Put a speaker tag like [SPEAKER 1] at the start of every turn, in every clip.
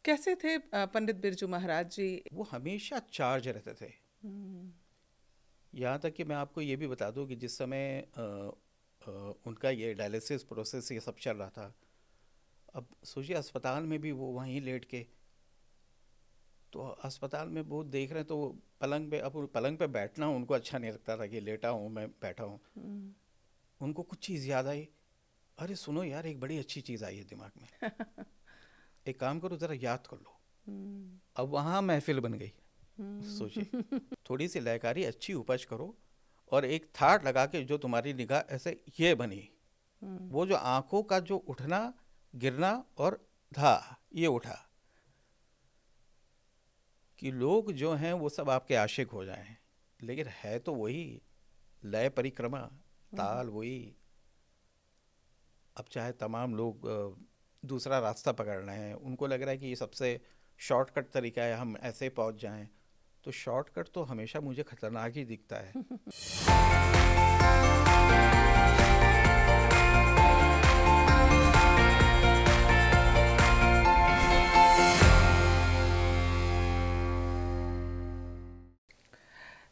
[SPEAKER 1] कैसे थे पंडित बिरजू महाराज जी?
[SPEAKER 2] वो हमेशा चार्ज रहते थे।
[SPEAKER 1] हम्म।
[SPEAKER 2] यहाँ तक कि मैं आपको ये भी बता दूं कि जिस समय उनका ये डायलिसिस प्रोसेस ये सब चल रहा था, अब सोचिए अस्पताल में भी वो वहीं लेट के, तो अस्पताल में वो देख रहे हैं तो वो पलंग पे, अब वो पलंग पे बैठना उनको अच्छा नहीं लगता था कि लेटा हूँ मैं बैठा हूँ।
[SPEAKER 1] हम्म।
[SPEAKER 2] उनको कुछ चीज़ याद आई, अरे सुनो यार, एक बड़ी अच्छी चीज़ आई है दिमाग में, एक काम करो ज़रा याद कर लो।
[SPEAKER 1] हम्म।
[SPEAKER 2] अब वहाँ महफिल बन गई। सोचिए,
[SPEAKER 1] हम्म।
[SPEAKER 2] थोड़ी सी लयकारी अच्छी उपज करो और एक थाट लगा के जो तुम्हारी निगाह ऐसे ये बनी,
[SPEAKER 1] हम्म।
[SPEAKER 2] वो जो आंखों का जो उठना गिरना और था ये उठा कि लोग जो हैं वो सब आपके आशिक हो जाएं, लेकिन है तो वही लय परिक्रमा, ताल वही। अब चाहे तमाम लोग दूसरा रास्ता पकड़ रहे हैं, उनको लग रहा है कि ये सबसे शॉर्टकट तरीका है, हम ऐसे पहुंच जाएं, तो शॉर्टकट तो हमेशा मुझे खतरनाक ही दिखता है।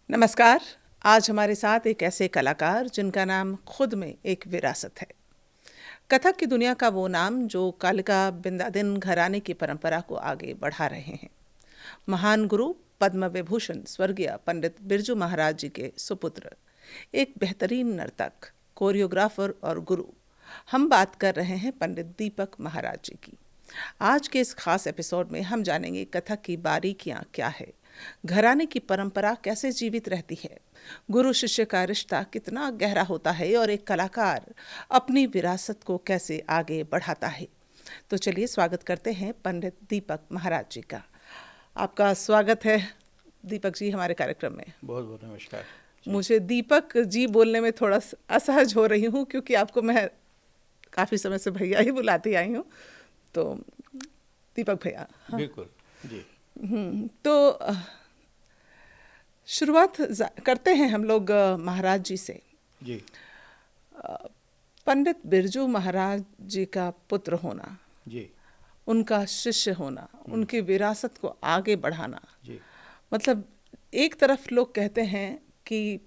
[SPEAKER 1] नमस्कार। आज हमारे साथ एक ऐसे कलाकार जिनका नाम खुद में एक विरासत है। कथक की दुनिया का वो नाम जो कालिका बिंदादिन घराने की परंपरा को आगे बढ़ा रहे हैं। महान गुरु पद्म विभूषण स्वर्गीय पंडित बिरजू महाराज जी के सुपुत्र, एक बेहतरीन नर्तक, कोरियोग्राफर और गुरु। हम बात कर रहे हैं पंडित दीपक महाराज जी की। आज के इस खास एपिसोड में हम जानेंगे कथक की बारीकियां क्या है, घराने की परंपरा कैसे जीवित रहती है, गुरु शिष्य का रिश्ता कितना गहरा होता है और एक कलाकार अपनी विरासत को कैसे आगे बढ़ाता है। तो चलिए स्वागत करते हैं पंडित दीपक महाराज जी का। आपका स्वागत है दीपक जी हमारे कार्यक्रम में।
[SPEAKER 2] बहुत बहुत नमस्कार जी।
[SPEAKER 1] मुझे दीपक जी बोलने में थोड़ा असहज हो रही हूँ क्योंकि आपको मैं काफ़ी समय से भैया ही बुलाती आई हूँ। तो दीपक भैया। हाँ।
[SPEAKER 2] बिल्कुल जी।
[SPEAKER 1] तो शुरुआत करते हैं हम लोग महाराज जी से।
[SPEAKER 2] जी
[SPEAKER 1] पंडित बिरजू महाराज जी का पुत्र होना,
[SPEAKER 2] जी
[SPEAKER 1] उनका शिष्य होना, उनकी विरासत को आगे बढ़ाना,
[SPEAKER 2] जी
[SPEAKER 1] मतलब एक तरफ लोग कहते हैं कि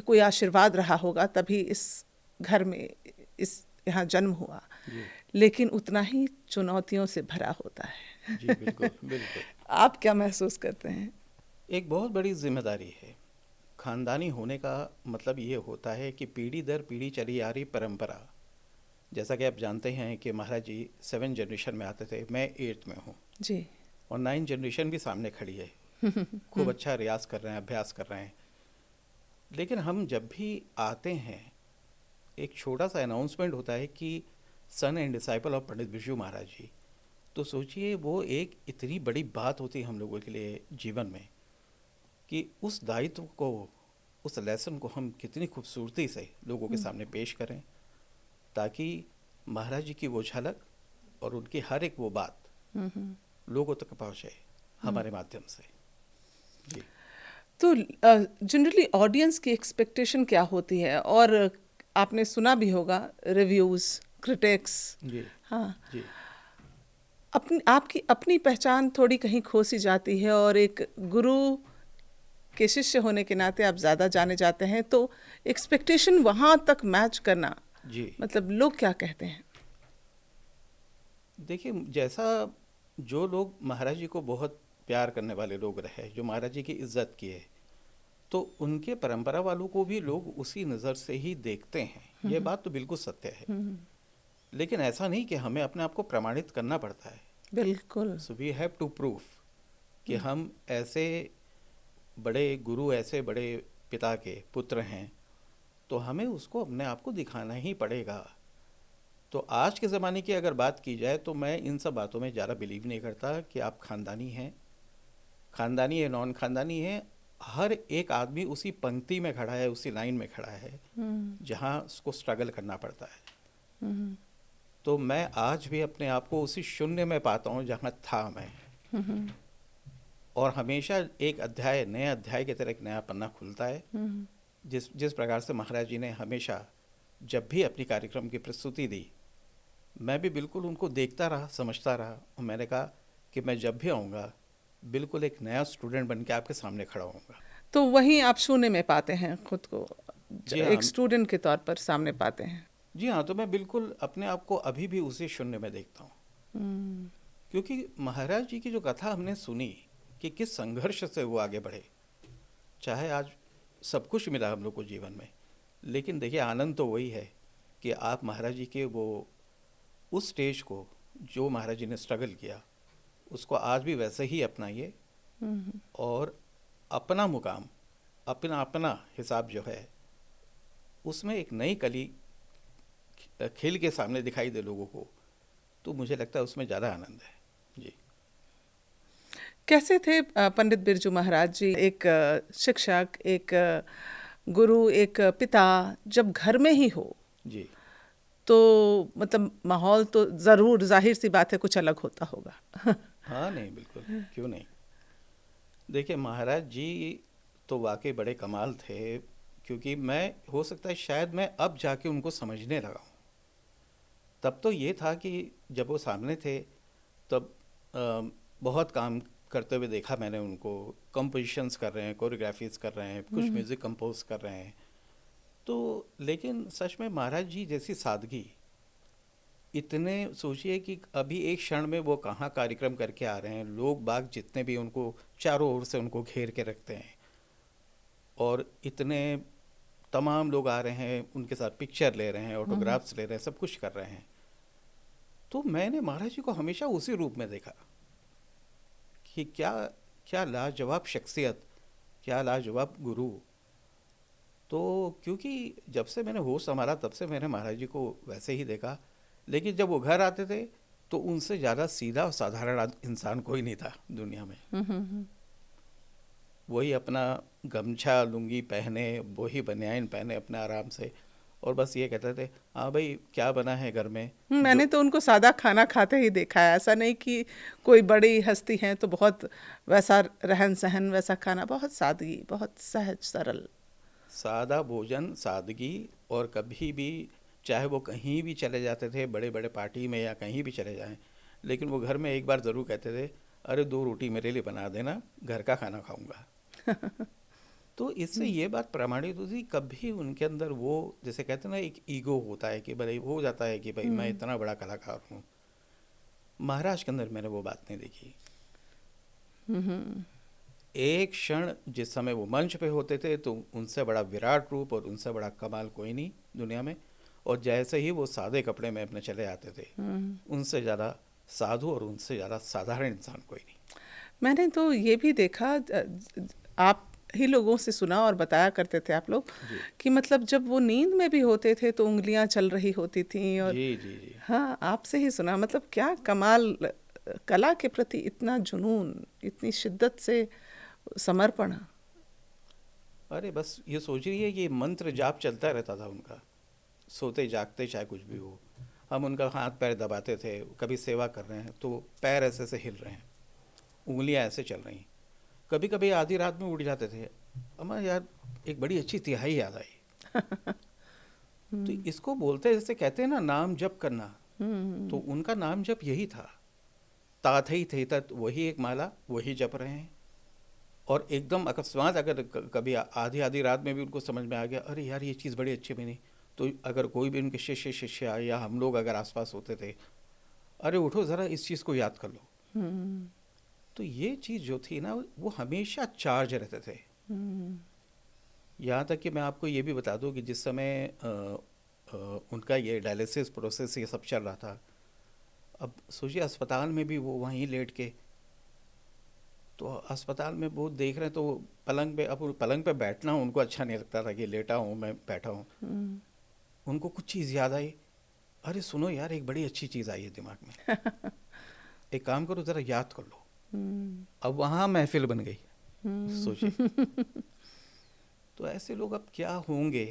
[SPEAKER 1] कोई आशीर्वाद रहा होगा तभी इस घर में इस यहाँ जन्म हुआ,
[SPEAKER 2] जी
[SPEAKER 1] लेकिन उतना ही चुनौतियों से भरा होता है।
[SPEAKER 2] जी बिल्कुल बिल्कुल।
[SPEAKER 1] आप क्या महसूस करते हैं?
[SPEAKER 2] एक बहुत बड़ी जिम्मेदारी है। खानदानी होने का मतलब ये होता है कि पीढ़ी दर पीढ़ी चली आ रही परंपरा, जैसा कि आप जानते हैं कि महाराज जी 7 जनरेशन में आते थे, मैं 8th में हूँ
[SPEAKER 1] जी।
[SPEAKER 2] और 9 जनरेशन भी सामने खड़ी है, खूब अच्छा रियाज कर रहे हैं, अभ्यास कर रहे हैं। लेकिन हम जब भी आते हैं, एक छोटा सा अनाउंसमेंट होता है कि सन and disciple of Pandit Birju Maharaj जी, तो सोचिए वो एक इतनी बड़ी बात होती है हम लोगों के लिए जीवन में कि उस दायित्व को, उस लेसन को हम कितनी खूबसूरती से लोगों के सामने पेश करें, ताकि महाराज जी की वो झलक और उनकी हर एक वो बात लोगों तक पहुँचे हमारे माध्यम से। जी
[SPEAKER 1] तो जनरली ऑडियंस की एक्सपेक्टेशन क्या होती है? और आपने सुना भी होगा रिव्यूज़, क्रिटिक्स।
[SPEAKER 2] जी
[SPEAKER 1] हाँ।
[SPEAKER 2] जी
[SPEAKER 1] अपनी आपकी अपनी पहचान थोड़ी कहीं खो सी जाती है और एक गुरु के शिष्य होने के नाते आप ज़्यादा जाने जाते हैं, तो एक्सपेक्टेशन वहाँ तक मैच करना,
[SPEAKER 2] जी।
[SPEAKER 1] मतलब लोग क्या कहते हैं?
[SPEAKER 2] देखिए, जैसा जो लोग महाराज जी को बहुत प्यार करने वाले लोग रहे, जो महाराज जी की इज्जत किए, तो उनके परंपरा वालों को भी लोग उसी नज़र से ही देखते हैं। यह बात तो बिल्कुल सत्य है। लेकिन ऐसा नहीं कि हमें अपने आप को प्रमाणित करना पड़ता है।
[SPEAKER 1] बिल्कुल।
[SPEAKER 2] So we have to proof कि हम ऐसे बड़े गुरु, ऐसे बड़े पिता के पुत्र हैं, तो हमें उसको अपने आप को दिखाना ही पड़ेगा। तो आज के ज़माने की अगर बात की जाए तो मैं इन सब बातों में ज़्यादा बिलीव नहीं करता कि आप खानदानी हैं, खानदानी है, नॉन खानदानी है, हर एक आदमी उसी पंक्ति में खड़ा है, उसी लाइन में खड़ा है जहाँ उसको स्ट्रगल करना पड़ता है। तो मैं आज भी अपने आप को उसी शून्य में पाता हूँ जहाँ था मैं, और हमेशा एक अध्याय, नए अध्याय की तरह एक नया पन्ना खुलता है। जिस जिस प्रकार से महाराज जी ने हमेशा जब भी अपनी कार्यक्रम की प्रस्तुति दी मैं भी बिल्कुल उनको देखता रहा, समझता रहा, और मैंने कहा कि मैं जब भी आऊँगा बिल्कुल एक नया स्टूडेंट बन के आपके सामने खड़ा होऊंगा।
[SPEAKER 1] तो वहीं आप शून्य में पाते हैं खुद को,
[SPEAKER 2] जी
[SPEAKER 1] एक
[SPEAKER 2] हाँ।
[SPEAKER 1] स्टूडेंट के तौर पर सामने पाते हैं।
[SPEAKER 2] जी हाँ, तो मैं बिल्कुल अपने आप को अभी भी उसी शून्य में देखता हूँ।
[SPEAKER 1] हम्म।
[SPEAKER 2] क्योंकि महाराज जी की जो कथा हमने सुनी कि किस संघर्ष से वो आगे बढ़े, चाहे आज सब कुछ मिला हम लोग को जीवन में, लेकिन देखिए आनंद तो वही है कि आप महाराज जी के वो उस स्टेज को जो महाराज जी ने स्ट्रगल किया उसको आज भी वैसे ही अपनाइए,
[SPEAKER 1] हम्म।
[SPEAKER 2] और अपना मुकाम, अपना अपना हिसाब जो है उसमें एक नई कली खेल के सामने दिखाई दे लोगों को, तो मुझे लगता है उसमें ज़्यादा आनंद है। जी।
[SPEAKER 1] कैसे थे पंडित बिरजू महाराज जी, एक शिक्षक, एक गुरु, एक पिता, जब घर में ही हो
[SPEAKER 2] जी
[SPEAKER 1] तो मतलब माहौल तो ज़रूर, जाहिर सी बात है, कुछ अलग होता होगा।
[SPEAKER 2] हाँ, नहीं बिल्कुल, क्यों नहीं। देखिए महाराज जी तो वाकई बड़े कमाल थे, क्योंकि मैं, हो सकता है शायद मैं अब जाके उनको समझने लगा हूँ। तब तो ये था कि जब वो सामने थे तब बहुत काम करते हुए देखा मैंने उनको, कंपोजिशंस कर रहे हैं, कोरियोग्राफीज कर रहे हैं, कुछ म्यूज़िक कंपोज कर रहे हैं। तो लेकिन सच में महाराज जी जैसी सादगी, इतने सोचिए कि अभी एक क्षण में वो कहाँ कार्यक्रम करके आ रहे हैं, लोग बाग जितने भी उनको चारों ओर से उनको घेर के रखते हैं, और इतने तमाम लोग आ रहे हैं उनके साथ पिक्चर ले रहे हैं, ऑटोग्राफ्स ले रहे हैं, सब कुछ कर रहे हैं। तो मैंने महाराज जी को हमेशा उसी रूप में देखा कि क्या क्या लाजवाब शख्सियत, क्या लाजवाब गुरु। तो क्योंकि जब से मैंने होश संभाला तब से मैंने महाराज जी को वैसे ही देखा, लेकिन जब वो घर आते थे तो उनसे ज़्यादा सीधा और साधारण इंसान कोई नहीं था दुनिया में। वही अपना गमछा लुंगी पहने, वही बनियान पहने अपने आराम से, और बस ये कहते थे हाँ भाई क्या बना है घर में।
[SPEAKER 1] मैंने
[SPEAKER 2] जो
[SPEAKER 1] तो उनको सादा खाना खाते ही देखा है, ऐसा नहीं कि कोई बड़ी हस्ती है तो बहुत वैसा रहन सहन, वैसा खाना, बहुत सादगी, बहुत सहज सरल।
[SPEAKER 2] सादा भोजन, सादगी, और कभी भी चाहे वो कहीं भी चले जाते थे, बड़े बड़े पार्टी में या कहीं भी चले जाएं, लेकिन वो घर में एक बार ज़रूर कहते थे अरे 2 रोटी मेरे लिए बना देना, घर का खाना खाऊंगा। तो इससे ये बात प्रमाणित होती, कभी उनके अंदर वो, जैसे कहते हैं ना एक ईगो होता है कि भाई हो जाता है कि भाई मैं इतना बड़ा कलाकार हूँ, महाराज के अंदर मैंने वो बात नहीं देखी। एक क्षण जिस समय वो मंच पे होते थे तो उनसे बड़ा विराट रूप और उनसे बड़ा कमाल कोई नहीं दुनिया में, और जैसे ही वो सादे कपड़े में अपने चले आते थे, उनसे ज़्यादा साधु और उनसे ज़्यादा साधारण इंसान कोई नहीं।
[SPEAKER 1] मैंने तो ये भी देखा, आप ही लोगों से सुना और बताया करते थे आप लोग,
[SPEAKER 2] जी
[SPEAKER 1] कि मतलब जब वो नींद में भी होते थे तो उंगलियां चल रही होती थीं, और
[SPEAKER 2] जी जी जी।
[SPEAKER 1] हाँ, आपसे ही सुना, मतलब क्या कमाल, कला के प्रति इतना जुनून, इतनी शिद्दत से समर्पण।
[SPEAKER 2] अरे बस ये सोच रही है कि मंत्र जाप चलता रहता था उनका, सोते जागते चाहे कुछ भी हो। हम उनका हाथ पैर दबाते थे, कभी सेवा कर रहे हैं तो पैर ऐसे ऐसे हिल रहे हैं, उंगलियां ऐसे चल रही हैं, कभी कभी आधी रात में उठ जाते थे, अम्मा यार एक बड़ी अच्छी तिहाई याद आई। तो इसको बोलते हैं, जैसे कहते हैं ना नाम जप करना, तो उनका नाम जप यही था, ताथई थे तत्, वही एक माला वही जप रहे हैं। और एकदम अकस्मात अगर कभी आधी आधी रात में भी उनको समझ में आ गया अरे यार ये चीज़ बड़ी अच्छी बनी, तो अगर कोई भी उनके शिष्य शिष्या या हम लोग अगर आसपास होते थे, अरे उठो ज़रा इस चीज़ को याद कर लो। तो ये चीज़ जो थी ना वो हमेशा चार्ज रहते थे। यहाँ तक कि मैं आपको ये भी बता दूँ कि जिस समय उनका ये डायलिसिस प्रोसेस ये सब चल रहा था, अब सोचिए अस्पताल में भी वो वहीं लेट के, तो अस्पताल में वो देख रहे हैं तो पलंग पे, अब पलंग पे बैठना उनको अच्छा नहीं लगता था कि लेटा हूँ मैं बैठा हूँ। उनको कुछ चीज़ याद आई, अरे सुनो यार एक बड़ी अच्छी चीज़ आई है दिमाग में, एक काम करो ज़रा याद कर लो। अब वहाँ महफिल बन गई, सोचिए। तो ऐसे लोग अब क्या होंगे।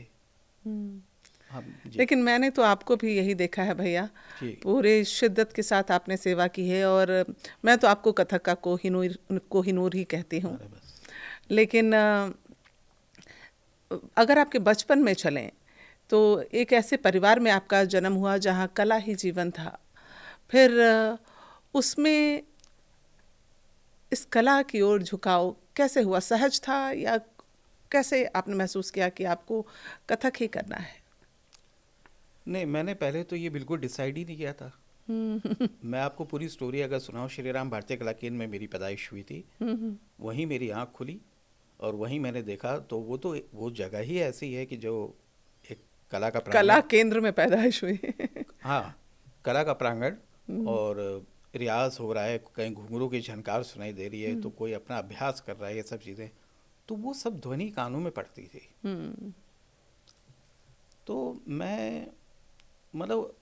[SPEAKER 2] हम जी
[SPEAKER 1] लेकिन मैंने तो आपको भी यही देखा है भैया,
[SPEAKER 2] जी।
[SPEAKER 1] पूरे शिद्दत के साथ आपने सेवा की है, और मैं तो आपको कथक का कोहिनूर ही कहती हूँ।
[SPEAKER 2] अरे बस
[SPEAKER 1] लेकिन अगर आपके बचपन में चलें तो एक ऐसे परिवार में आपका जन्म हुआ जहाँ कला ही जीवन था, फिर उसमें इस कला की ओर झुकाव कैसे हुआ? सहज था या कैसे आपने महसूस किया कि आपको कथक ही करना है?
[SPEAKER 2] नहीं, मैंने पहले तो ये बिल्कुल डिसाइड ही नहीं किया था। मैं आपको पूरी स्टोरी अगर सुनाऊं, श्री राम भारतीय कला केंद्र में मेरी पैदाइश हुई थी। वहीं मेरी आंख खुली और वहीं मैंने देखा, तो वो जगह ही ऐसी है कि जो एक कला का
[SPEAKER 1] कला
[SPEAKER 2] प्रांगण।
[SPEAKER 1] केंद्र में पैदाइश हुई।
[SPEAKER 2] हाँ, कला का प्रांगण, और रियाज हो रहा है, कहीं घुंघरू की झनकार सुनाई दे रही है, तो कोई अपना अभ्यास कर रहा है, ये सब चीज़ें, तो वो सब ध्वनि कानों में पड़ती थी। तो मैं, मतलब,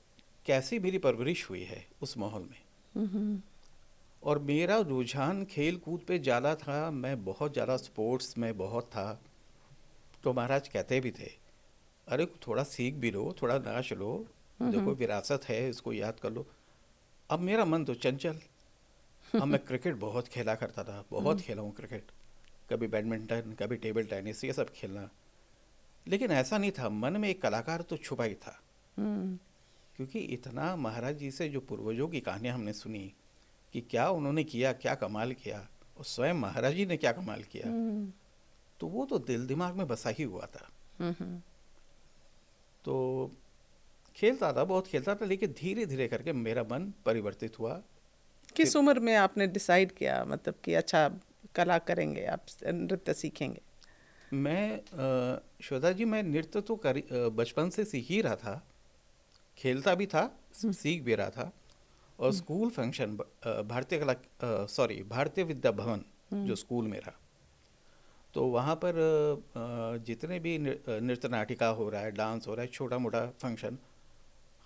[SPEAKER 2] कैसी मेरी परवरिश हुई है उस माहौल में, और मेरा रुझान खेल कूद पे ज़्यादा था। मैं बहुत ज़्यादा स्पोर्ट्स में बहुत था। तो महाराज कहते भी थे, अरे थोड़ा सीख भी लो, थोड़ा नाच लो, देखो विरासत है, इसको याद कर लो। अब मेरा मन तो चंचल। अब मैं क्रिकेट बहुत खेला करता था, बहुत खेला हूँ क्रिकेट, कभी बैडमिंटन, कभी टेबल टेनिस, ये सब खेलना। लेकिन ऐसा नहीं था, मन में एक कलाकार तो छुपा ही था। क्योंकि इतना महाराज जी से जो पूर्वजों की कहानियाँ हमने सुनी कि क्या उन्होंने किया, क्या कमाल किया, और स्वयं महाराज जी ने क्या कमाल किया, तो वो तो दिल दिमाग में बसा ही हुआ था। तो खेलता था, बहुत खेलता था, लेकिन धीरे धीरे करके मेरा मन परिवर्तित हुआ।
[SPEAKER 1] किस उम्र में आपने डिसाइड किया, मतलब कि अच्छा कला करेंगे, आप नृत्य सीखेंगे?
[SPEAKER 2] मैं श्वेता जी, मैं नृत्य तो बचपन से सीख ही रहा था, खेलता भी था, सीख भी रहा था। और स्कूल फंक्शन, भारतीय कला, भारतीय विद्या भवन जो स्कूल मेरा, तो वहाँ पर जितने भी नृत्य नाटिका हो रहा है, डांस हो रहा है, छोटा मोटा फंक्शन,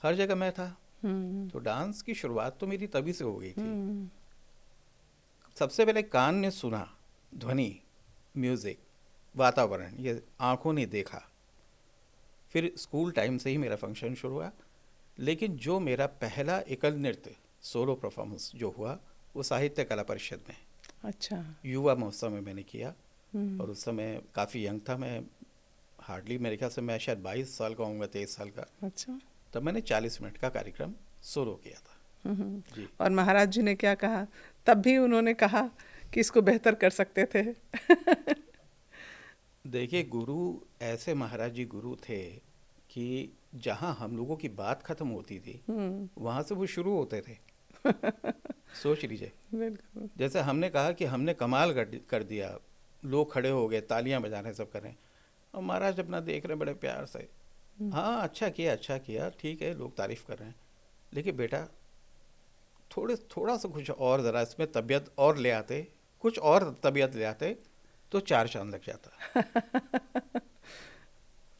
[SPEAKER 2] हर जगह मैं था। तो डांस की शुरुआत तो मेरी तभी से हो गई थी। सबसे पहले कान ने सुना ध्वनि, म्यूजिक, वातावरण, ये आंखों ने देखा। फिर स्कूल टाइम से ही मेरा फंक्शन शुरू हुआ। लेकिन जो मेरा पहला एकल नृत्य सोलो परफॉर्मेंस जो हुआ, वो साहित्य कला परिषद में,
[SPEAKER 1] अच्छा,
[SPEAKER 2] युवा महोत्सव में मैंने किया। और उस समय काफ़ी यंग था मैं, हार्डली, मेरे ख्याल से मैं शायद 22 साल का होऊंगा, 23 साल का।
[SPEAKER 1] अच्छा।
[SPEAKER 2] तब मैंने 40 मिनट का कार्यक्रम सोलो किया था। जी।
[SPEAKER 1] और महाराज जी ने क्या कहा? तब भी उन्होंने कहा कि इसको बेहतर कर सकते थे।
[SPEAKER 2] देखिए, गुरु, ऐसे महाराज जी गुरु थे कि जहाँ हम लोगों की बात खत्म होती थी, वहाँ से वो शुरू होते थे। सोच लीजिए,
[SPEAKER 1] बिल्कुल।
[SPEAKER 2] जैसे हमने कहा कि हमने कमाल कर दिया, लोग खड़े हो गए, तालियां बजा रहे, सब कर रहे हैं, और महाराज अपना देख रहे हैं बड़े प्यार से। हाँ, अच्छा किया, अच्छा किया, ठीक है, लोग तारीफ कर रहे हैं, लेकिन बेटा थोड़ा सा कुछ और, ज़रा इसमें तबीयत और ले आते, कुछ और तबीयत ले आते, तो 4 चांद लग जाता।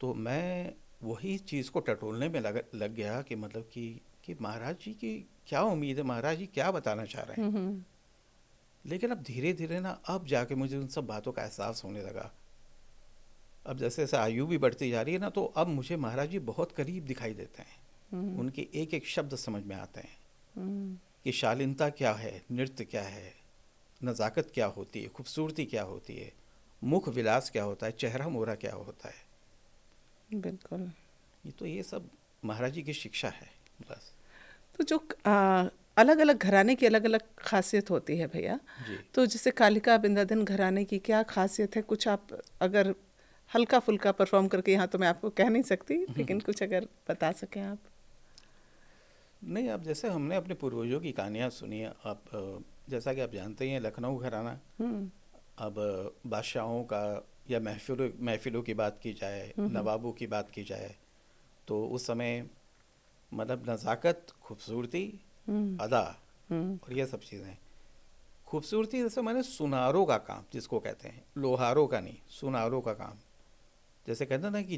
[SPEAKER 2] तो मैं वही चीज़ को टटोलने में लग गया कि मतलब कि महाराज जी की क्या उम्मीद है, महाराज जी क्या बताना चाह रहे हैं। लेकिन अब धीरे धीरे ना, अब जाके मुझे उन सब बातों का एहसास होने लगा। अब जैसे जैसे आयु भी बढ़ती जा रही है ना, तो अब मुझे महाराज जी बहुत करीब दिखाई देते हैं। उनके एक एक शब्द समझ में आते हैं कि शालीनता क्या है, नृत्य क्या है, नज़ाकत क्या होती है, खूबसूरती क्या होती है, मुख विलास क्या होता है, चेहरा मोहरा क्या होता है।
[SPEAKER 1] बिल्कुल।
[SPEAKER 2] ये सब महाराज जी की शिक्षा है बस।
[SPEAKER 1] तो जो अलग अलग घराने की अलग अलग खासियत होती है भैया,
[SPEAKER 2] जी।
[SPEAKER 1] तो जैसे कालिका बिंदाधन घराने की क्या खासियत है? कुछ आप अगर हल्का फुल्का परफॉर्म करके, यहाँ तो मैं आपको कह नहीं सकती, लेकिन कुछ अगर बता सकें आप।
[SPEAKER 2] नहीं, अब जैसे हमने अपने पूर्वजों की कहानियाँ सुनी है, अब जैसा कि आप जानते ही हैं, लखनऊ घराना, अब बादशाहों का या महफिलों की बात की जाए, नवाबों की बात की जाए, तो उस समय मतलब नज़ाकत, खूबसूरती, अदा, और ये सब चीज़ें। खूबसूरती जैसे मैंने सुनारों का काम जिसको कहते हैं, लोहारों का नहीं, सुनारों का काम। जैसे कहते हैं ना कि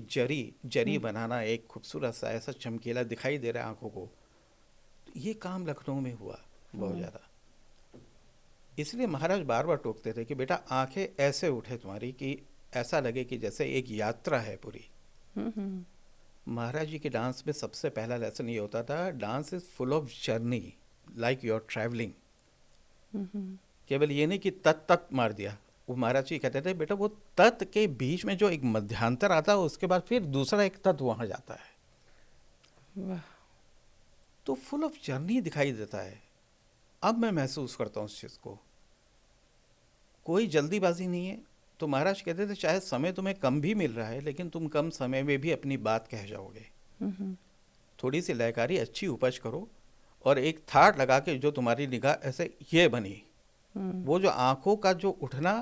[SPEAKER 2] जरी बनाना, एक खूबसूरत सा ऐसा चमकीला दिखाई दे रहा है आंखों को, तो ये काम लखनऊ में हुआ बहुत ज़्यादा। इसलिए महाराज बार बार टोकते थे कि बेटा आंखें ऐसे उठे तुम्हारी कि ऐसा लगे कि जैसे एक यात्रा है पूरी। महाराज जी के डांस में सबसे पहला लेसन ये होता था, dance is full of journey, like you are travelling. केवल ये नहीं कि तत तत मार दिया, वो महाराज जी कहते थे बेटा वो तत् के बीच में जो एक मध्यांतर आता है उसके बाद फिर दूसरा एक तत्व वहाँ जाता है,
[SPEAKER 1] वाह।
[SPEAKER 2] तो फुल ऑफ जर्नी दिखाई देता है। अब मैं महसूस करता हूँ उस चीज़ को, कोई जल्दीबाजी नहीं है। तो महाराज कहते थे चाहे समय तुम्हें कम भी मिल रहा है लेकिन तुम कम समय में भी अपनी बात कह जाओगे। थोड़ी सी लयकारी अच्छी उपज करो और एक थाट लगा के जो तुम्हारी निगाह ऐसे ये बनी, वो जो आंखों का जो उठना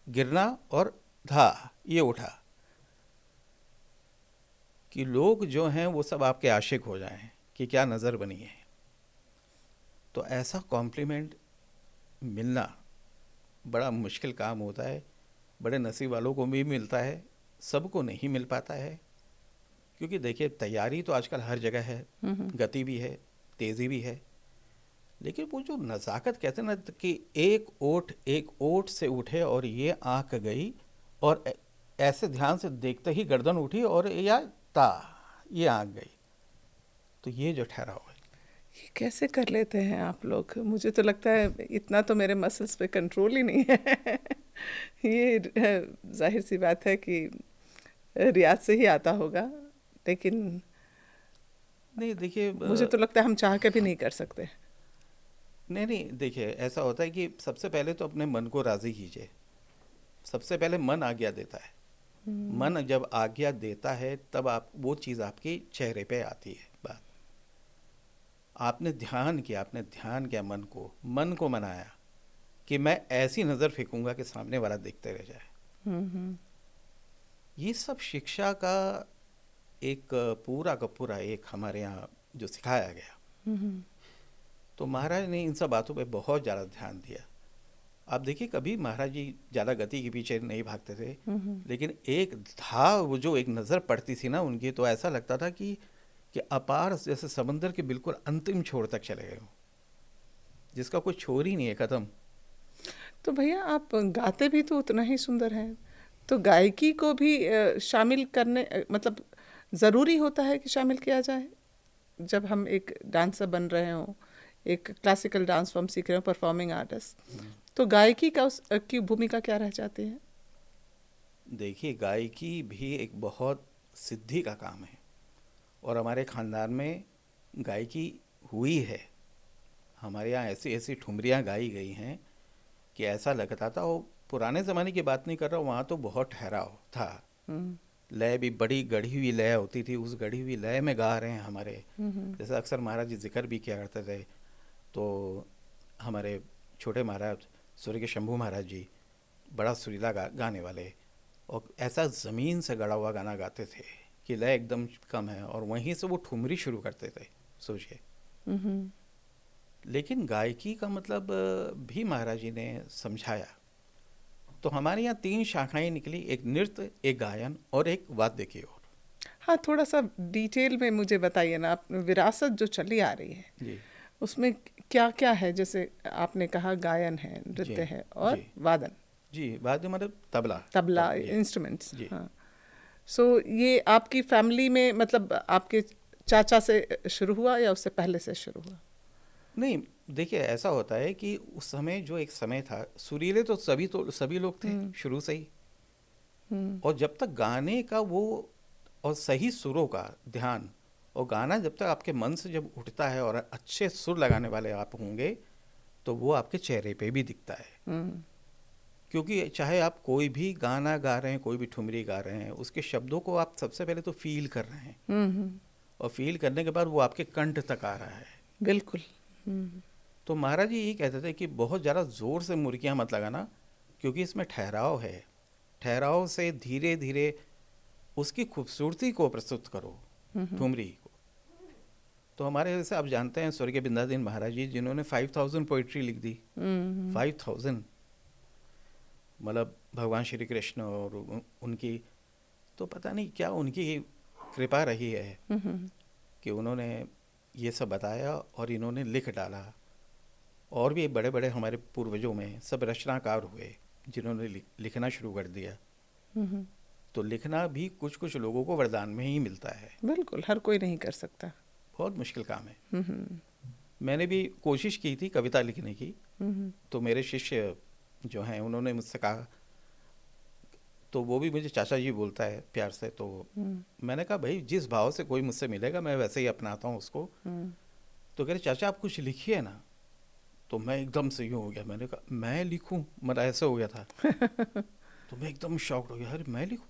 [SPEAKER 2] गिरना और था ये उठा कि लोग जो हैं वो सब आपके आशिक हो जाएं कि क्या नज़र बनी है। तो ऐसा कॉम्प्लीमेंट मिलना बड़ा मुश्किल काम होता है, बड़े नसीब वालों को भी मिलता है, सबको नहीं मिल पाता है। क्योंकि देखिए तैयारी तो आजकल हर जगह है, गति भी है, तेज़ी भी है, लेकिन वो जो नज़ाकत कहते हैं ना कि एक ओट से उठे और ये आंख गई और ऐसे ध्यान से देखते ही गर्दन उठी और या ता ये आंख गई, तो ये जो ठहराव है।
[SPEAKER 1] ये कैसे कर लेते हैं आप लोग? मुझे तो लगता है इतना तो मेरे मसल्स पे कंट्रोल ही नहीं है। ये जाहिर सी बात है कि रियाज से ही आता होगा, लेकिन
[SPEAKER 2] नहीं देखिए
[SPEAKER 1] मुझे तो लगता है हम चाह के भी नहीं कर सकते।
[SPEAKER 2] नहीं नहीं देखिए ऐसा होता है कि सबसे पहले तो अपने मन को राज़ी कीजिए। सबसे पहले मन आज्ञा देता है, मन जब आज्ञा देता है तब आप वो चीज़ आपके चेहरे पे आती है। बात आपने ध्यान किया मन को मनाया कि मैं ऐसी नज़र फेंकूंगा कि सामने वाला देखते रह जाए। ये सब शिक्षा का एक पूरा का पूरा एक हमारे यहाँ जो सिखाया गया। तो महाराज ने इन सब बातों पे बहुत ज़्यादा ध्यान दिया। आप देखिए कभी महाराज जी ज़्यादा गति के पीछे नहीं भागते थे, लेकिन एक था वो जो एक नज़र पड़ती थी ना उनकी, तो ऐसा लगता था कि अपार जैसे समंदर के बिल्कुल अंतिम छोर तक चले गए हो, जिसका कोई छोर ही नहीं है, ख़त्म।
[SPEAKER 1] तो भैया आप गाते भी तो उतना ही सुंदर हैं, तो गायकी को भी शामिल करने मतलब ज़रूरी होता है कि शामिल किया जाए जब हम एक डांसर बन रहे हों, एक क्लासिकल डांस फॉर्म सीख रहे हो, परफॉर्मिंग आर्टिस्ट, तो गायकी का की भूमिका क्या रह जाती है?
[SPEAKER 2] देखिए गायकी भी एक बहुत सिद्धि का काम है और हमारे ख़ानदान में गायकी हुई है। हमारे यहाँ ऐसी ऐसी ठुमरियाँ गाई गई हैं कि ऐसा लगता था, वो पुराने ज़माने की बात नहीं कर रहा हूँ, वहाँ तो बहुत ठहराव था, लय भी बड़ी गढ़ी हुई लय होती थी, उस गढ़ी हुई लय में गा रहे हैं हमारे। जैसे अक्सर महाराज जी जिक्र भी किया करते थे, तो हमारे छोटे महाराज स्वर्गीय शंभू महाराज जी बड़ा सुरीला गाने वाले, और ऐसा ज़मीन से गड़ा हुआ गाना गाते थे कि लय एकदम कम है और वहीं से वो ठुमरी शुरू करते थे, सोचिए। लेकिन गायकी का मतलब भी महाराज जी ने समझाया। तो हमारे यहाँ 3 शाखाएं निकली, एक नृत्य, एक गायन और एक वाद्य की ओर।
[SPEAKER 1] हाँ, थोड़ा सा डिटेल में मुझे बताइए ना, आप विरासत जो चली आ रही है
[SPEAKER 2] जी
[SPEAKER 1] उसमें क्या क्या है? जैसे आपने कहा गायन है, नृत्य है और
[SPEAKER 2] जी
[SPEAKER 1] वादन।
[SPEAKER 2] जी, वाद्य मतलब तबला,
[SPEAKER 1] तबला,
[SPEAKER 2] जी
[SPEAKER 1] इंस्ट्रूमेंट्स।
[SPEAKER 2] जी।
[SPEAKER 1] हाँ, सो ये आपकी फैमिली में मतलब आपके चाचा से शुरू हुआ या उससे पहले से शुरू हुआ?
[SPEAKER 2] नहीं देखिए ऐसा होता है कि उस समय जो एक समय था, सुरीले तो सभी लोग थे शुरू से ही, और जब तक गाने का वो और सही सुरों का ध्यान, और गाना जब तक आपके मन से जब उठता है और अच्छे सुर लगाने वाले आप होंगे तो वो आपके चेहरे पे भी दिखता है। क्योंकि चाहे आप कोई भी गाना गा रहे हैं, कोई भी ठुमरी गा रहे हैं, उसके शब्दों को आप सबसे पहले तो फील कर रहे हैं, और फील करने के बाद वो आपके कंठ तक आ रहा है।
[SPEAKER 1] बिल्कुल।
[SPEAKER 2] तो महाराज जी ये कहते थे कि बहुत ज़्यादा ज़ोर से मुर्गियाँ मत लगाना, क्योंकि इसमें ठहराव है, ठहराव से धीरे धीरे उसकी खूबसूरती को प्रस्तुत करो, ठुमरी को। तो हमारे जैसे आप जानते हैं स्वर्गीय बिंदादीन महाराज जी, जिन्होंने 5000 पोइट्री लिख दी, 5000, मतलब भगवान श्री कृष्ण और उनकी, तो पता नहीं क्या उनकी कृपा रही है कि उन्होंने ये सब बताया और इन्होंने लिख डाला। और भी बड़े बड़े हमारे पूर्वजों में सब रचनाकार हुए जिन्होंने लिखना शुरू कर दिया। तो लिखना भी कुछ कुछ लोगों को वरदान में ही मिलता है,
[SPEAKER 1] बिल्कुल, हर कोई नहीं कर सकता,
[SPEAKER 2] बहुत मुश्किल काम है। मैंने भी कोशिश की थी कविता लिखने की, तो मेरे शिष्य जो हैं उन्होंने मुझसे कहा तो वो भी मुझे चाचा जी बोलता है प्यार से। तो मैंने कहा भाई जिस भाव से कोई मुझसे मिलेगा मैं वैसे ही अपनाता हूँ उसको। तो कह रहे चाचा आप कुछ लिखिए ना। तो मैं एकदम से यूँ हो गया, मैंने कहा मैं लिखूँ, मेरा ऐसे हो गया था। तो मैं एकदम शॉक्ड हो गया, अरे मैं लिखूँ,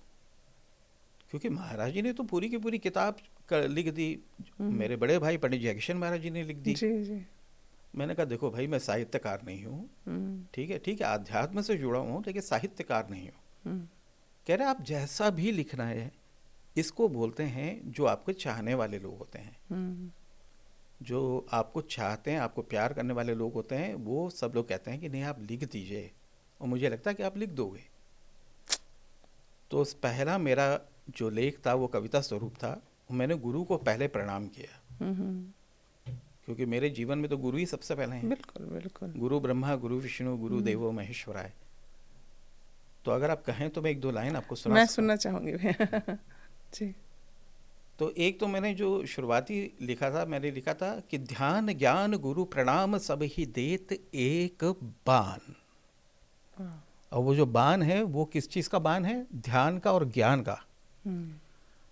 [SPEAKER 2] क्योंकि महाराज जी ने तो पूरी की पूरी किताब लिख दी। मेरे बड़े भाई पंडित जयकिशन महाराज जी ने लिख दी।
[SPEAKER 1] जी जी।
[SPEAKER 2] मैंने कहा देखो भाई मैं साहित्यकार नहीं हूँ, ठीक है आध्यात्म से जुड़ा हूँ लेकिन साहित्यकार नहीं हूँ। कह रहे आप जैसा भी लिखना है इसको बोलते हैं जो आपको चाहने वाले लोग होते हैं, जो आपको चाहते हैं, आपको प्यार करने वाले लोग होते हैं, वो सब लोग कहते हैं कि नहीं आप लिख दीजिए, और मुझे लगता है कि आप लिख दोगे। तो पहला मेरा जो लेख था वो कविता स्वरूप था। मैंने गुरु को पहले प्रणाम किया, क्योंकि मेरे जीवन में तो गुरु ही सबसे पहले हैं।
[SPEAKER 1] बिल्कुल बिल्कुल।
[SPEAKER 2] गुरु ब्रह्मा गुरु विष्णु गुरु देवो महेश्वराय। तो अगर आप कहें तो मैं एक दो लाइन आपको सुना
[SPEAKER 1] मैं
[SPEAKER 2] सकता
[SPEAKER 1] सुनना चाहूँगी जी।
[SPEAKER 2] तो एक तो मैंने जो शुरुआती लिखा था, मैंने लिखा था कि ध्यान ज्ञान गुरु प्रणाम सब ही देत एक बान। और वो जो बान है वो किस चीज़ का बान है? ध्यान का और ज्ञान का।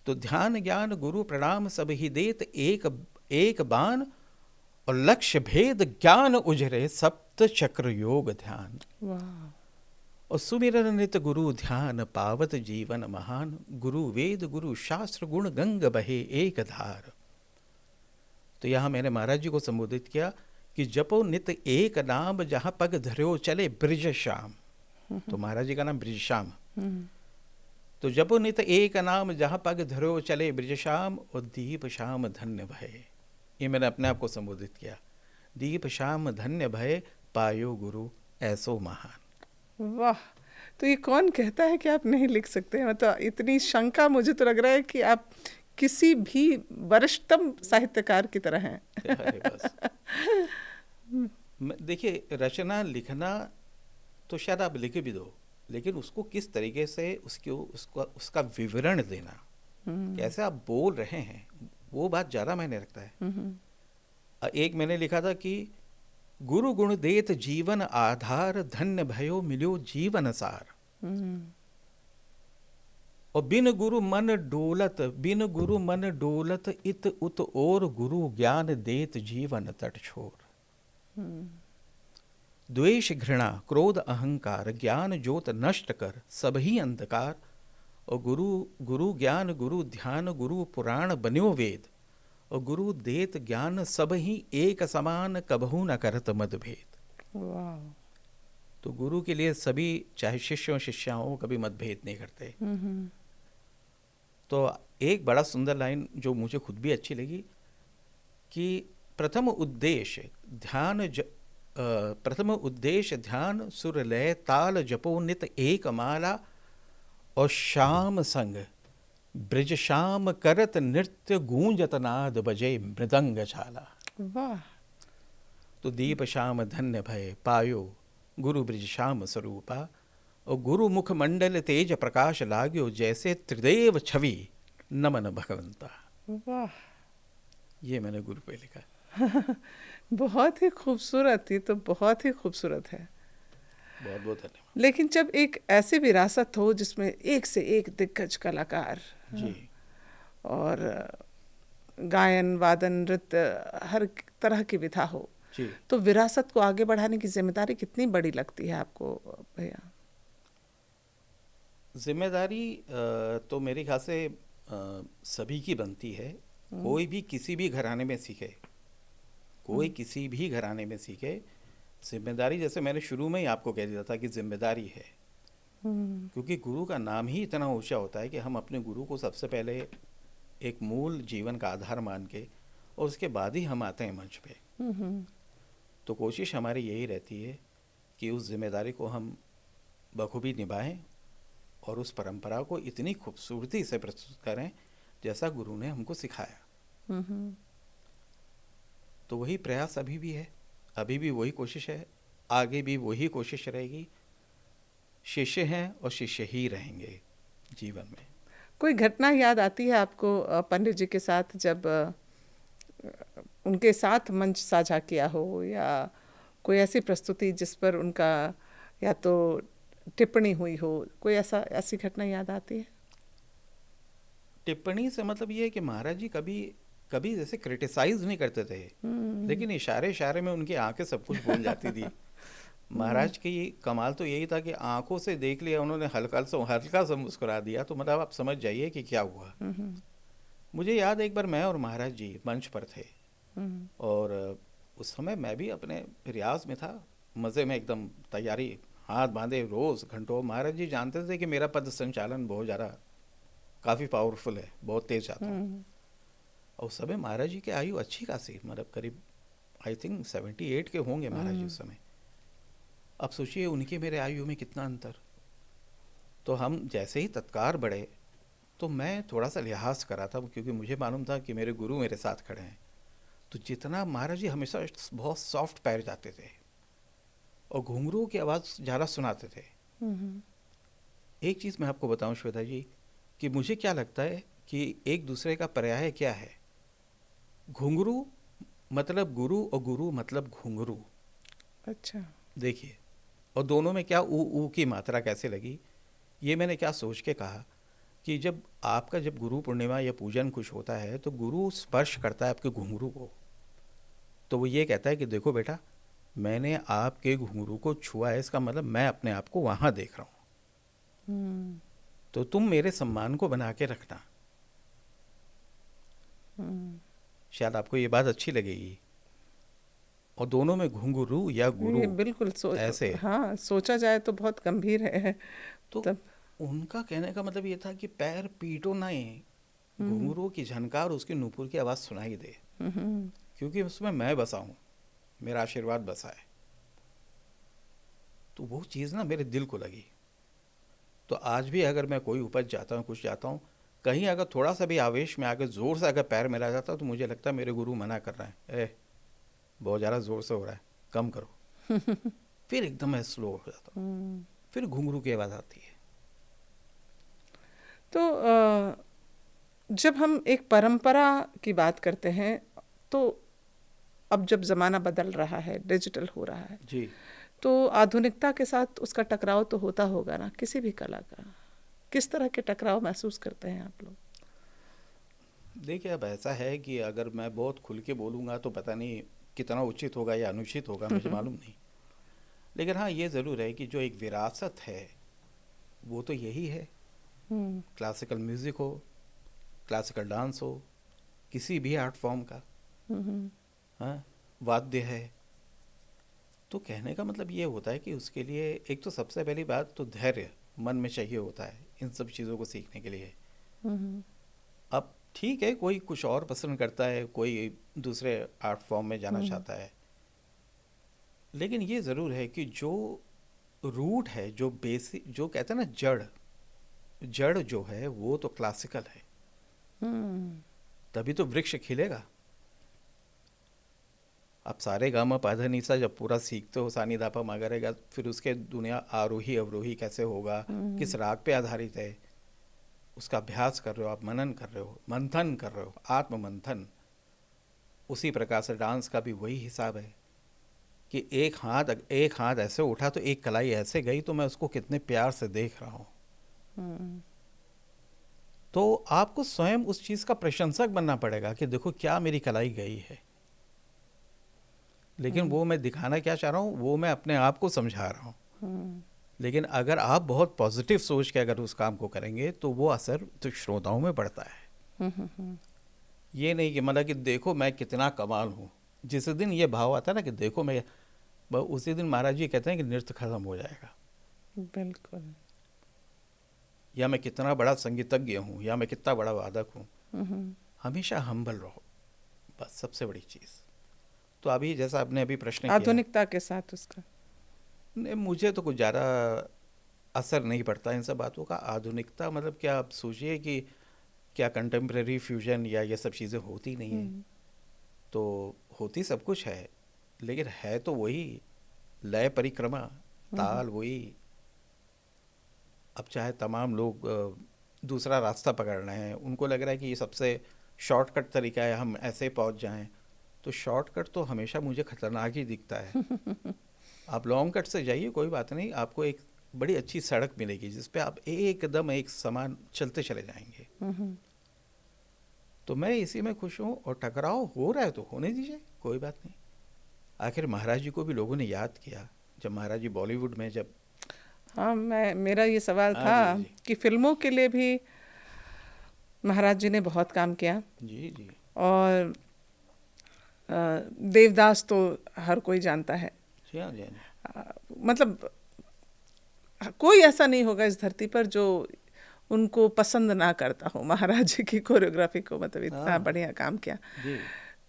[SPEAKER 2] तो ध्यान ज्ञान गुरु प्रणाम सब ही देत एक एक बान, और लक्ष्य भेद ज्ञान उजरे सप्त चक्र योग ध्यान।
[SPEAKER 1] वाह।
[SPEAKER 2] और सुमिरन नित गुरु ध्यान पावत जीवन महान, गुरु वेद गुरु शास्त्र गुण गंग बहे एक धार। तो यहाँ मैंने महाराज जी को संबोधित किया कि जपो नित एक नाम जहाँ पग धर्यो चले ब्रिज श्याम। तो महाराज जी का नाम ब्रिज श्याम। तो जपो नित एक नाम जहाँ पग धर्यो चले ब्रिज श्याम, और दीप श्याम धन्य भय। ये मैंने अपने आप को संबोधित किया, दीप श्याम धन्य भय पायो गुरु ऐसो महान।
[SPEAKER 1] वाह। तो ये कौन कहता है कि आप नहीं लिख सकते? मतलब इतनी शंका, मुझे तो लग रहा है कि आप किसी भी वरिष्ठतम साहित्यकार की तरह हैं।
[SPEAKER 2] अरे बस देखिए, रचना लिखना तो शायद आप लिख भी दो, लेकिन उसको किस तरीके से उसका विवरण देना, कैसे आप बोल रहे हैं, वो बात ज़्यादा मायने रखता है। एक मैंने लिखा था कि गुरु गुण देत जीवन आधार, धन्य भयो मिलो जीवन सार। और बिन गुरु मन डोलत इत उत और, गुरु ज्ञान देत जीवन तट छोर। द्वेष घृणा क्रोध अहंकार ज्ञान ज्योत नष्ट कर, सबही अंधकार। और गुरु ज्ञान गुरु ध्यान गुरु पुराण बन्यो वेद, और गुरु देत ज्ञान सब ही एक समान, कबहू न करत मतभेद। तो गुरु के लिए सभी, चाहे शिष्यों शिष्याओं, कभी मतभेद नहीं करते। तो एक बड़ा सुंदर लाइन जो मुझे खुद भी अच्छी लगी कि प्रथम उद्देश्य ध्यान सुर लय ताल जपो नित एक माला, और श्याम संग ब्रिज श्याम करत नृत्य गूंजत नाद बजे मृदंग झाला।
[SPEAKER 1] वाह।
[SPEAKER 2] तो दीप श्याम धन्य भय पायो गुरु ब्रिज श्याम स्वरूपा, और गुरु मुख मंडल तेज प्रकाश लाग्यो, जैसे त्रिदेव छवि नमन भगवंता।
[SPEAKER 1] वाह।
[SPEAKER 2] ये मैंने गुरु पे लिखा।
[SPEAKER 1] बहुत ही खूबसूरत, ये तो बहुत ही खूबसूरत है।
[SPEAKER 2] बहुत बहुत धन्यवाद।
[SPEAKER 1] लेकिन जब एक ऐसी विरासत हो जिसमें एक से एक दिग्गज कलाकार
[SPEAKER 2] जी,
[SPEAKER 1] और गायन वादन नृत्य हर तरह की विधा हो, तो विरासत को आगे बढ़ाने की जिम्मेदारी कितनी बड़ी लगती है आपको भैया?
[SPEAKER 2] जिम्मेदारी तो मेरे ख्याल से सभी की बनती है। कोई भी किसी भी घराने में सीखे, कोई किसी भी घराने में सीखे, जिम्मेदारी, जैसे मैंने शुरू में ही आपको कह दिया था कि जिम्मेदारी है। क्योंकि गुरु का नाम ही इतना ऊंचा होता है कि हम अपने गुरु को सबसे पहले एक मूल जीवन का आधार मान के, और उसके बाद ही हम आते हैं मंच पे। तो कोशिश हमारी यही रहती है कि उस जिम्मेदारी को हम बखूबी निभाएं और उस परंपरा को इतनी खूबसूरती से प्रस्तुत करें जैसा गुरु ने हमको सिखाया। तो वही प्रयास अभी भी है, अभी भी वही कोशिश है, आगे भी वही कोशिश रहेगी। शिष्य हैं और शिष्य ही रहेंगे जीवन में।
[SPEAKER 1] कोई घटना याद आती है आपको पंडित जी के साथ, जब उनके साथ मंच साझा किया हो, या कोई ऐसी प्रस्तुति जिस पर उनका या तो टिप्पणी हुई हो, कोई ऐसी घटना याद आती है?
[SPEAKER 2] टिप्पणी से मतलब ये है कि महाराज जी कभी कभी जैसे क्रिटिसाइज नहीं करते थे, लेकिन इशारे इशारे में उनकी आंखें सब कुछ बोल जाती थी। महाराज की कमाल तो यही था कि आंखों से देख लिया उन्होंने, हल्का सा मुस्कुरा दिया, तो मतलब आप समझ जाइए कि क्या हुआ। मुझे याद है एक बार मैं और महाराज जी मंच पर थे, और उस समय मैं भी अपने रियाज में था, मज़े में एकदम तैयारी, हाथ बांधे रोज़ घंटों। महाराज जी जानते थे कि मेरा पद संचालन बहुत ज़्यादा काफ़ी पावरफुल है, बहुत तेज़ जाता हूँ। और उस समय महाराज जी की आयु अच्छी खासी, मतलब करीब आई थिंक 78 के होंगे महाराज जी उस समय। अब सोचिए उनके मेरे आयु में कितना अंतर। तो हम जैसे ही तत्कार बढ़े तो मैं थोड़ा सा लिहाज करा था, क्योंकि मुझे मालूम था कि मेरे गुरु मेरे साथ खड़े हैं। तो जितना महाराज जी हमेशा बहुत सॉफ्ट पैर जाते थे और घुंघरू की आवाज़ ज़्यादा सुनाते थे। एक चीज़ मैं आपको बताऊं श्वेता जी, कि मुझे क्या लगता है कि एक दूसरे का पर्याय क्या है। घुंघरू मतलब गुरु और गुरु मतलब घुंघरू।
[SPEAKER 1] अच्छा।
[SPEAKER 2] देखिए, और दोनों में क्या ऊ की मात्रा कैसे लगी, ये मैंने क्या सोच के कहा कि जब आपका जब गुरु पूर्णिमा या पूजन कुछ होता है तो गुरु स्पर्श करता है आपके घुंघरू को, तो वो ये कहता है कि देखो बेटा, मैंने आपके घुंघरू को छुआ है, इसका मतलब मैं अपने आप को वहाँ देख रहा हूँ, तो तुम मेरे सम्मान को बना के रखना। शायद आपको ये बात अच्छी लगेगी। और दोनों में घुंघरू या गुरु
[SPEAKER 1] ये बिल्कुल
[SPEAKER 2] ऐसे,
[SPEAKER 1] हाँ, सोचा जाए तो बहुत गंभीर है।
[SPEAKER 2] तो
[SPEAKER 1] तब
[SPEAKER 2] उनका कहने का मतलब ये था कि पैर पीटो नहीं, घुंघरू की झनकार उसकी नूपुर की आवाज़ सुनाई दे, क्योंकि उसमें मैं बसा हूँ, मेरा आशीर्वाद बसा है। तो वो चीज़ ना मेरे दिल को लगी। तो आज भी अगर मैं कोई उपज जाता हूँ, कुछ जाता हूँ, कहीं अगर थोड़ा सा भी आवेश में आकर ज़ोर से अगर पैर मेरा जाता है तो मुझे लगता है मेरे गुरु मना कर रहे हैं, बहुत ज़्यादा ज़ोर से हो रहा है, कम करो। फिर एकदम मैं स्लो हो जाता हूँ, फिर घुंघरू की आवाज़ आती है।
[SPEAKER 1] तो जब हम एक परंपरा की बात करते हैं, तो अब जब ज़माना बदल रहा है, डिजिटल हो रहा है,
[SPEAKER 2] जी,
[SPEAKER 1] तो आधुनिकता के साथ उसका टकराव तो होता होगा ना किसी भी कला का। किस तरह के टकराव महसूस करते हैं आप लोग?
[SPEAKER 2] देखिए अब ऐसा है कि अगर मैं बहुत खुल के बोलूँगा तो पता नहीं कितना उचित होगा या अनुचित होगा, मुझे मालूम नहीं। लेकिन हाँ, ये ज़रूर है कि जो एक विरासत है वो तो यही है। क्लासिकल म्यूज़िक हो, क्लासिकल डांस हो, किसी भी आर्ट फॉर्म का, हाँ, वाद्य है। तो कहने का मतलब ये होता है कि उसके लिए एक तो सबसे पहली बात तो धैर्य मन में चाहिए होता है इन सब चीज़ों को सीखने के लिए। अब ठीक है, कोई कुछ और पसंद करता है, कोई दूसरे आर्ट फॉर्म में जाना चाहता है, लेकिन ये ज़रूर है कि जो रूट है, जो बेसिक, जो कहते हैं ना जड़, जड़ जो है वो तो क्लासिकल है, तभी तो वृक्ष खिलेगा। आप सारे गामा पाधा निसा जब पूरा सीखते हो, सानी धापा मागरेगा, फिर उसके दुनिया आरोही अवरोही कैसे होगा, किस राग पे आधारित है, उसका अभ्यास कर रहे हो आप, मनन कर रहे हो, मंथन कर रहे हो, आत्म मंथन। उसी प्रकार से डांस का भी वही हिसाब है कि एक हाथ ऐसे उठा तो एक कलाई ऐसे गई, तो मैं उसको कितने प्यार से देख रहा हूँ। तो आपको स्वयं उस चीज़ का प्रशंसक बनना पड़ेगा कि देखो क्या मेरी कलाई गई है, लेकिन वो मैं दिखाना क्या चाह रहा हूँ, वो मैं अपने आप को समझा रहा हूँ। लेकिन अगर आप बहुत पॉजिटिव सोच के अगर उस काम को करेंगे तो वो असर तो श्रोताओं में पड़ता है। ये नहीं कि मतलब कि देखो मैं कितना कमाल हूँ, जिस दिन ये भाव आता है ना कि देखो मैं, उसी दिन महाराज जी कहते हैं कि नृत्य खत्म हो जाएगा।
[SPEAKER 1] बिल्कुल।
[SPEAKER 2] या मैं कितना बड़ा संगीतज्ञ हूँ, या मैं कितना बड़ा वादक हूँ, हमेशा हम्बल रहो, बस सबसे बड़ी चीज़। तो अभी जैसा आपने अभी प्रश्न किया,
[SPEAKER 1] आधुनिकता के साथ उसका
[SPEAKER 2] मुझे तो कुछ ज़्यादा असर नहीं पड़ता इन सब बातों का। आधुनिकता मतलब क्या, आप सोचिए कि क्या कंटेम्प्रेरी फ्यूजन या ये सब चीज़ें होती नहीं है, तो होती सब कुछ है, लेकिन है तो वही लय परिक्रमा, ताल वही। अब चाहे तमाम लोग दूसरा रास्ता पकड़ रहे हैं, उनको लग रहा है कि ये सबसे शॉर्टकट तरीका है, हम ऐसे पहुंच जाएं, तो शॉर्टकट तो हमेशा मुझे खतरनाक ही दिखता है। आप लॉन्ग कट से जाइए, कोई बात नहीं, आपको एक बड़ी अच्छी सड़क मिलेगी जिस पे आप एकदम एक समान चलते चले जाएंगे। तो मैं इसी में खुश हूँ, और टकराव हो रहा है तो होने दीजिए, कोई बात नहीं। आखिर महाराज जी को भी लोगों ने याद किया, जब महाराज जी बॉलीवुड में जब।
[SPEAKER 1] हाँ, मेरा ये सवाल
[SPEAKER 2] हाँ
[SPEAKER 1] था
[SPEAKER 2] जी जी
[SPEAKER 1] कि फिल्मों के लिए भी महाराज जी ने बहुत काम किया,
[SPEAKER 2] जी जी
[SPEAKER 1] और देवदास तो हर कोई जानता है।
[SPEAKER 2] जी हाँ जी हाँ जी।
[SPEAKER 1] मतलब कोई ऐसा नहीं होगा इस धरती पर जो उनको पसंद ना करता हो महाराज जी की कोरियोग्राफी को, मतलब इतना
[SPEAKER 2] हाँ
[SPEAKER 1] बढ़िया काम किया।
[SPEAKER 2] जी।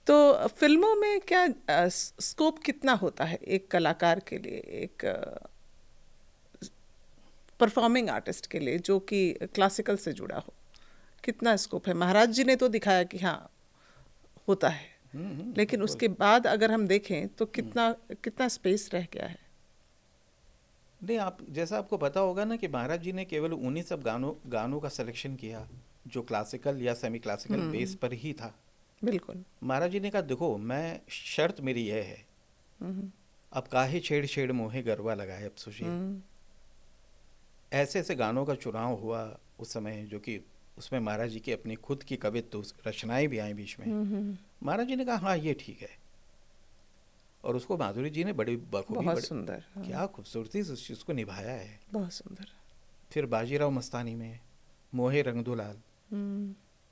[SPEAKER 1] तो फिल्मों में क्या स्कोप कितना होता है एक कलाकार के लिए, एक परफॉर्मिंग आर्टिस्ट के लिए जो कि क्लासिकल से जुड़ा हो? कितना स्कोप है? महाराज जी ने तो दिखाया कि हाँ होता है, लेकिन
[SPEAKER 2] बिल्कुल।
[SPEAKER 1] उसके बाद अगर हम देखें तो
[SPEAKER 2] हम्म।
[SPEAKER 1] कितना कितना स्पेस रह गया है?
[SPEAKER 2] नहीं, आप जैसा आपको पता होगा ना कि महाराज जी ने केवल उन्हीं सब गानों गानों का सिलेक्शन किया जो क्लासिकल या सेमी क्लासिकल बेस पर ही था।
[SPEAKER 1] बिल्कुल।
[SPEAKER 2] महाराज जी ने कहा देखो, मैं शर्त मेरी यह है, अब काहे छेड़ छेड़ मोहे गरबा लगाए, अब सोचिए ऐसे ऐसे गानों का चुनाव हुआ उस समय, जो कि उसमें महाराज जी की अपनी खुद की कवित्व रचनाएं भी आई बीच में। महाराज जी ने कहा हाँ ये ठीक है, और उसको माधुरी जी ने बड़ी बखूबी,
[SPEAKER 1] बहुत
[SPEAKER 2] बड़े
[SPEAKER 1] सुंदर, हाँ,
[SPEAKER 2] क्या खूबसूरती से उस चीज़ को निभाया है।
[SPEAKER 1] बहुत सुंदर।
[SPEAKER 2] फिर बाजीराव मस्तानी में मोहे रंग दुलाल।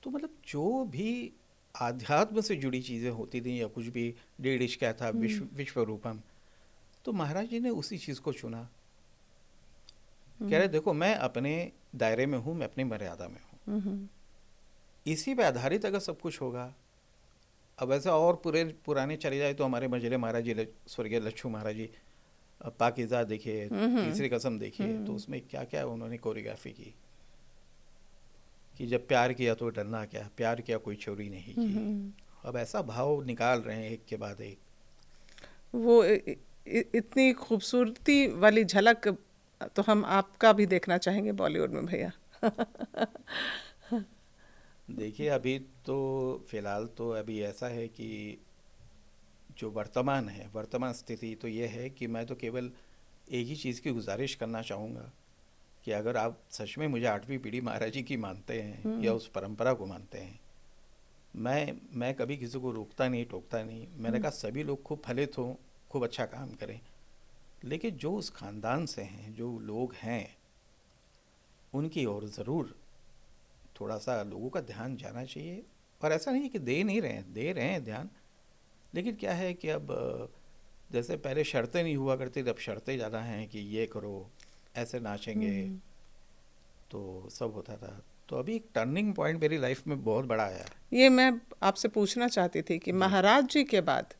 [SPEAKER 2] तो मतलब जो भी आध्यात्म से जुड़ी चीज़ें होती थी या कुछ भी, डेढ़ इश्क था, विश्व रूपम, तो महाराज जी ने उसी चीज़ को चुना। कह रहे देखो मैं अपने दायरे में हूँ, मैं अपनी मर्यादा में हूँ, इसी पे आधारित अगर सब कुछ होगा। अब ऐसा और पूरे पुराने चले जाए तो हमारे मजले महाराज जी, स्वर्गीय लच्छू महाराज जी, पाकिज़ा देखिए, तीसरी कसम देखिए, तो उसमें क्या क्या उन्होंने कोरियोग्राफी की, कि जब प्यार किया तो डरना क्या, प्यार किया कोई चोरी नहीं की। अब ऐसा भाव निकाल रहे हैं एक के बाद एक।
[SPEAKER 1] वो इतनी खूबसूरती वाली झलक तो हम आपका भी देखना चाहेंगे बॉलीवुड में भैया।
[SPEAKER 2] देखिए अभी तो फिलहाल तो अभी ऐसा है कि जो वर्तमान है, वर्तमान स्थिति तो ये है कि मैं तो केवल एक ही चीज़ की गुजारिश करना चाहूँगा कि अगर आप सच में मुझे आठवीं पीढ़ी महाराज जी की मानते हैं या उस परंपरा को मानते हैं, मैं कभी किसी को रोकता नहीं, टोकता नहीं। मैंने कहा सभी लोग खूब फलित हों, खूब अच्छा काम करें, लेकिन जो उस खानदान से हैं, जो लोग हैं, उनकी ओर ज़रूर थोड़ा सा लोगों का ध्यान जाना चाहिए। और ऐसा नहीं है कि दे नहीं रहे हैं, दे रहे हैं ध्यान, लेकिन क्या है कि अब जैसे पहले शर्तें नहीं हुआ करती, अब शर्तें ज़्यादा हैं कि ये करो, ऐसे नाचेंगे, तो सब होता था। तो अभी एक टर्निंग पॉइंट मेरी लाइफ में बहुत बड़ा आया।
[SPEAKER 1] ये मैं आपसे पूछना चाहती थी कि
[SPEAKER 2] जी
[SPEAKER 1] महाराज जी के बाद,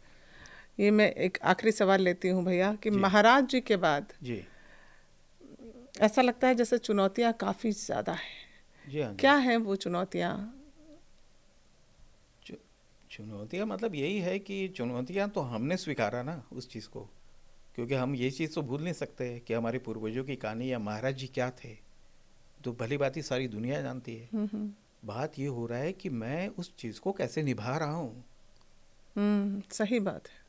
[SPEAKER 1] ये मैं एक आखिरी सवाल लेती हूँ भैया, कि
[SPEAKER 2] जी
[SPEAKER 1] महाराज जी के बाद
[SPEAKER 2] जी
[SPEAKER 1] ऐसा लगता है जैसे चुनौतियाँ काफ़ी ज़्यादा हैं।
[SPEAKER 2] जी हाँ जी।
[SPEAKER 1] क्या हैं वो चुनौतियाँ?
[SPEAKER 2] चुनौतियाँ मतलब यही है कि चुनौतियाँ तो हमने स्वीकारा ना उस चीज़ को, क्योंकि हम ये चीज़ तो भूल नहीं सकते कि हमारे पूर्वजों की कहानी या महाराज जी क्या थे, तो भली बात ही सारी दुनिया जानती है। बात ये हो रहा है कि मैं उस चीज़ को कैसे निभा रहा हूँ।
[SPEAKER 1] सही बात है।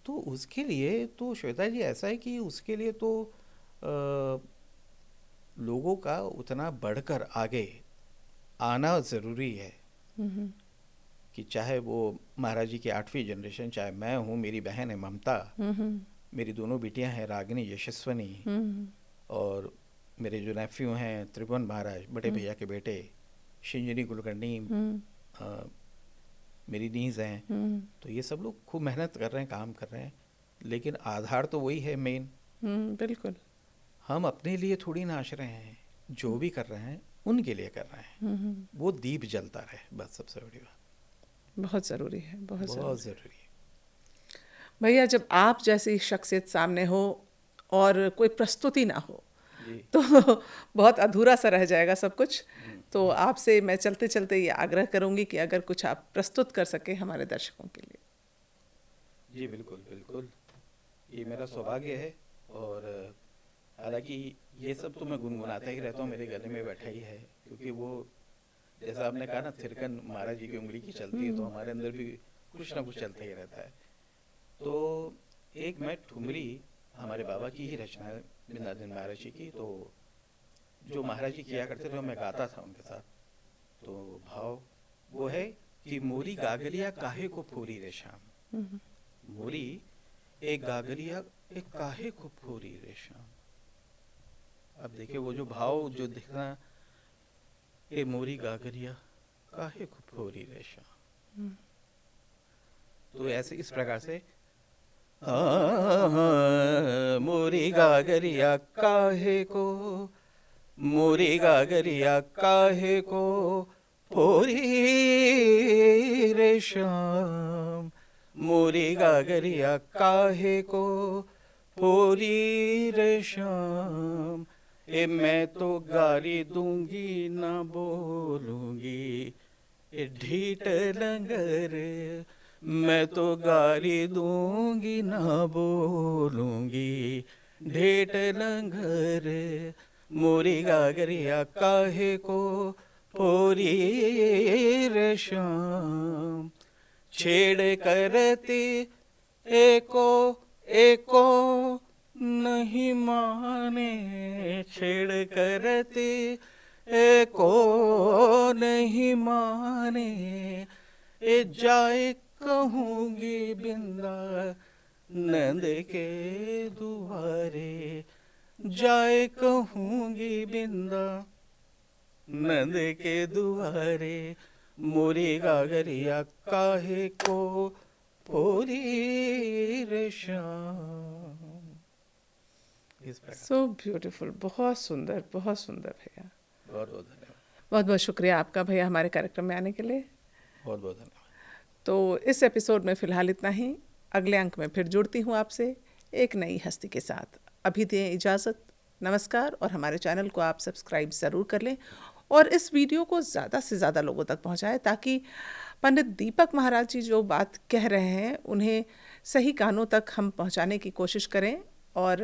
[SPEAKER 2] तो उसके लिए तो श्वेता जी ऐसा है कि उसके लिए तो अ, लोगों का उतना बढ़कर आगे आना ज़रूरी है, कि चाहे वो महाराज जी की आठवीं जनरेशन, चाहे मैं हूँ, मेरी बहन है ममता, मेरी दोनों बेटियां हैं रागिनी, यशस्वनी, और मेरे जो नेफ्यू हैं त्रिभुवन महाराज, बड़े भैया के बेटे, शिंजनी कुलकर्णी, मेरी नीज़ हैं। तो ये सब लोग खूब मेहनत कर रहे हैं, काम कर रहे हैं, लेकिन आधार तो वही है मेन।
[SPEAKER 1] बिल्कुल।
[SPEAKER 2] हम अपने लिए थोड़ी नाच रहे हैं, जो भी कर रहे हैं उनके लिए कर रहे हैं, वो दीप जलता रहे, बस सबसे बड़ी बात।
[SPEAKER 1] बहुत ज़रूरी है, बहुत
[SPEAKER 2] बहुत
[SPEAKER 1] ज़रूरी।
[SPEAKER 2] ज़रूरी है।
[SPEAKER 1] भैया जब आप जैसी शख्सियत सामने हो और कोई प्रस्तुति ना हो
[SPEAKER 2] जी
[SPEAKER 1] तो बहुत अधूरा सा रह जाएगा सब कुछ। तो आपसे मैं चलते चलते ये आग्रह करूंगी कि अगर कुछ आप प्रस्तुत कर सके हमारे दर्शकों के लिए।
[SPEAKER 2] जी बिल्कुल बिल्कुल, ये मेरा सौभाग्य है। और हालांकि ये सब तो मैं गुनगुनाता ही रहता हूँ, मेरे गले में बैठा ही है, क्योंकि वो जैसा आपने कहा ना, थिरकन महाराज जी की उंगली की चलती है, तो हमारे अंदर भी कुछ ना कुछ चलता ही रहता है। तो एक मैं ठुमरी हमारे बाबा की ही रचना है, बिंदादिन महाराज जी की। तो जो महाराज जी किया करते थे मैं गाता था उनके साथ। तो भाव वो है कि मोरी गागरिया काहे को फोरी रे श्याम, मोरी एक गागरिया एक काहे को फोरी रे श्याम। अब देखिए वो जो भाव जो दिखना, ये मोरी गागरिया काहे को फोरी रे श्याम। तो ऐसे इस प्रकार से मोरी गागरिया काहे को, मोरी गागरिया काहे को फोरी रे श्याम, मोरी गागरिया काहे को फोरी रे श्याम। ए मैं तो गारी दूंगी ना बोलूंगी, ए ढीठ लंगर, मैं तो गारी दूंगी ना बोलूंगी, ढेठ लंगर, मोरी गागरिया काहे को फोरी रे श्याम। छेड़ करती एको एको नहीं माने, छेड़ करती एको नहीं माने, ए जाए कहूँगी बिंदा नंद के दुआरे, जाए कहूँगी बिंदा नंद के दुआरे, मोरी गागरिया काहे को फोरी रे श्याम।
[SPEAKER 1] सो ब्यूटीफुल, बहुत सुंदर भैया।
[SPEAKER 2] बहुत बहुत धन्यवाद।
[SPEAKER 1] बहुत बहुत शुक्रिया आपका भैया हमारे कार्यक्रम में आने के लिए।
[SPEAKER 2] बहुत बहुत धन्यवाद।
[SPEAKER 1] तो इस एपिसोड में फ़िलहाल इतना ही। अगले अंक में फिर जुड़ती हूँ आपसे एक नई हस्ती के साथ। अभी दें इजाज़त, नमस्कार। और हमारे चैनल को आप सब्सक्राइब ज़रूर कर लें और इस वीडियो को ज़्यादा से ज़्यादा लोगों तक पहुँचाएं, ताकि पंडित दीपक महाराज जी जो बात कह रहे हैं उन्हें सही कानों तक हम पहुँचाने की कोशिश करें। और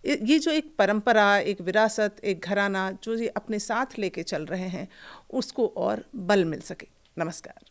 [SPEAKER 1] ये जो एक परंपरा, एक विरासत, एक घराना जो ये अपने साथ लेके चल रहे हैं, उसको और बल मिल सके। नमस्कार।